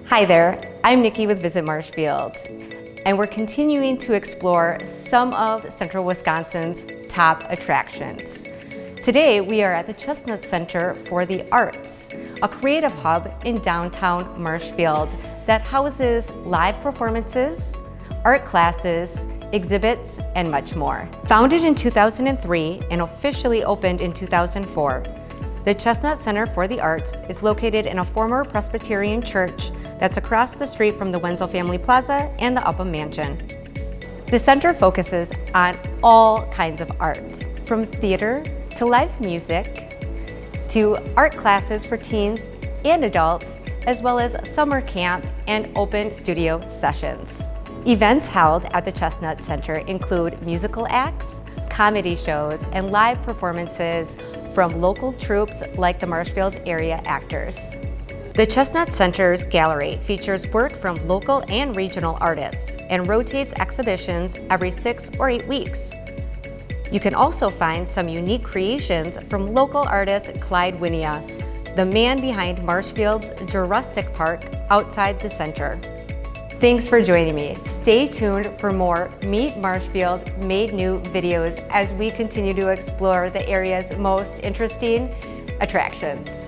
Hi there, I'm Nikki with Visit Marshfield, and we're continuing to explore some of Central Wisconsin's top attractions. Today, we are at the Chestnut Center for the Arts, a creative hub in downtown Marshfield that houses live performances, art classes, exhibits, and much more. Founded in 2003 and officially opened in 2004, the Chestnut Center for the Arts is located in a former Presbyterian church that's across the street from the Wenzel Family Plaza and the Upham Mansion. The center focuses on all kinds of arts, from theater to live music, to art classes for teens and adults, as well as summer camp and open studio sessions. Events held at the Chestnut Center include musical acts, comedy shows, and live performances from local troupes like the Marshfield area actors. The Chestnut Center's gallery features work from local and regional artists and rotates exhibitions every 6 or 8 weeks. You can also find some unique creations from local artist Clyde Winia, the man behind Marshfield's Jurassic Park outside the center. Thanks for joining me. Stay tuned for more Meet Marshfield Made New videos as we continue to explore the area's most interesting attractions.